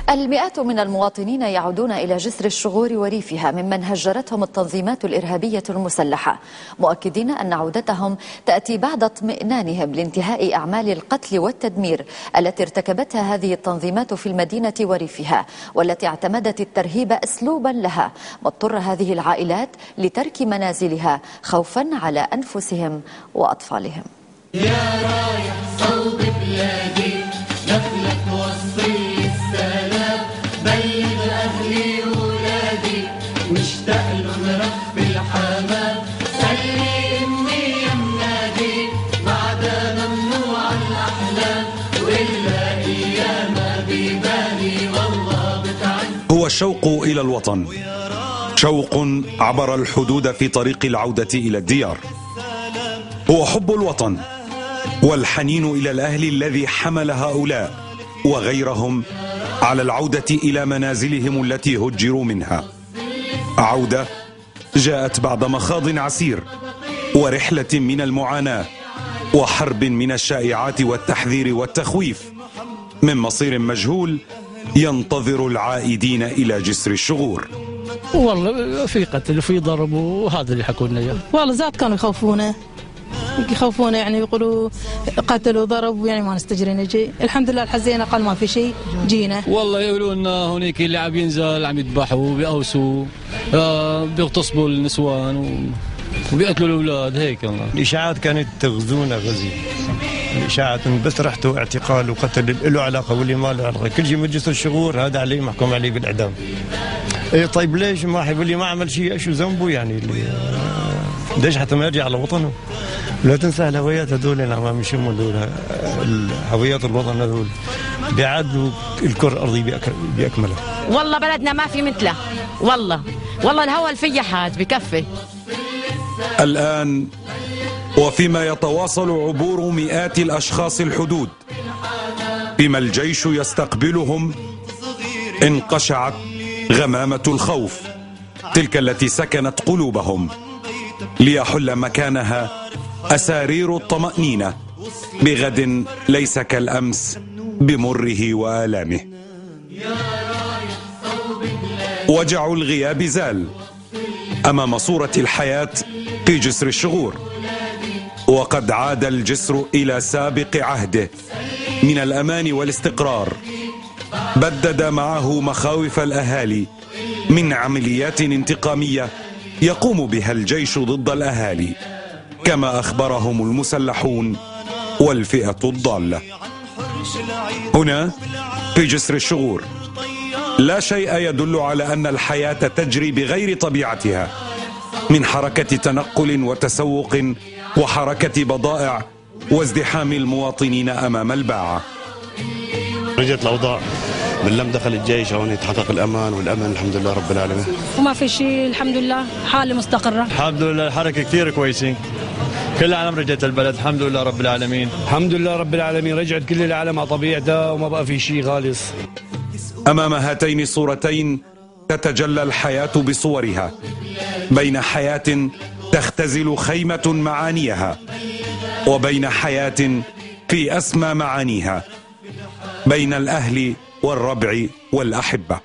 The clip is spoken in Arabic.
المئات من المواطنين يعودون إلى جسر الشغور وريفها ممن هجرتهم التنظيمات الإرهابية المسلحة، مؤكدين أن عودتهم تأتي بعد اطمئنانهم لانتهاء أعمال القتل والتدمير التي ارتكبتها هذه التنظيمات في المدينة وريفها، والتي اعتمدت الترهيب أسلوبا لها، واضطر هذه العائلات لترك منازلها خوفا على أنفسهم وأطفالهم. يا رايح صوب بلادي نفلك وصي السلام، بلغ أهلي وولادي واشتاق لهم رب الحمام، سلي إني يا منادي بعدها ممنوع الأحلام، وإلا أيامها ببالي والله بتعد. هو الشوق إلى الوطن، شوق عبر الحدود في طريق العودة إلى الديار. هو حب الوطن والحنين إلى الأهل الذي حمل هؤلاء وغيرهم على العودة إلى منازلهم التي هجروا منها. عودة جاءت بعد مخاض عسير ورحلة من المعاناة وحرب من الشائعات والتحذير والتخويف من مصير مجهول ينتظر العائدين إلى جسر الشغور. والله في قتل وفي ضرب، وهذا اللي حكوا لنا اياه. والله زاد كانوا يخوفونا يعني يقولوا قتل وضرب، يعني ما نستجري نجي. الحمد لله الحزينه قال ما في شيء جينا. والله يقولوا لنا هناك اللي عم ينزل عم يذبحوا بيقوسوا بيغتصبوا النسوان وبيقتلوا الاولاد هيك. والله الاشاعات كانت تغزونا غزي، الاشاعات بس رحتوا اعتقال وقتل له علاقه واللي ما له علاقه، كل شيء من جسر الشغور هذا عليه محكوم عليه بالاعدام. اي طيب ليش ما يقول لي ما عمل شيء، شو ذنبه يعني اللي ليش حتى ما يرجع على وطنه؟ لا تنسى الهويات هذول اللي عم يشموا هذول هويات الوطن هذول بيعادوا الكره الارضيه باكملها. والله بلدنا ما في مثله، والله الهوى الفيحات بكفي. الآن وفيما يتواصل عبور مئات الأشخاص الحدود، بما الجيش يستقبلهم، انقشعت غمامة الخوف تلك التي سكنت قلوبهم، ليحل مكانها أسارير الطمأنينة بغد ليس كالأمس بمره وآلامه. وجع الغياب زال أمام صورة الحياة في جسر الشغور، وقد عاد الجسر إلى سابق عهده من الأمان والاستقرار، بدد معه مخاوف الأهالي من عمليات انتقامية يقوم بها الجيش ضد الأهالي، كما أخبرهم المسلحون والفئة الضالة. هنا في جسر الشغور لا شيء يدل على أن الحياة تجري بغير طبيعتها، من حركة تنقل وتسوق وحركة بضائع وازدحام المواطنين أمام الباعة. رجعت الأوضاع من لم دخل الجيش هون يتحقق الأمان والأمن الحمد لله رب العالمين. وما في شيء الحمد لله، حالة مستقرة الحمد لله، الحركة كثير كويسين، كل العالم رجعت البلد الحمد لله رب العالمين. الحمد لله رب العالمين، رجعت كل العالم على طبيعتها وما بقى في شيء غالص. أمام هاتين الصورتين تتجلى الحياة بصورها، بين حياة تختزل خيمة معانيها وبين حياة في أسمى معانيها، بين الأهل والربع والأحبة.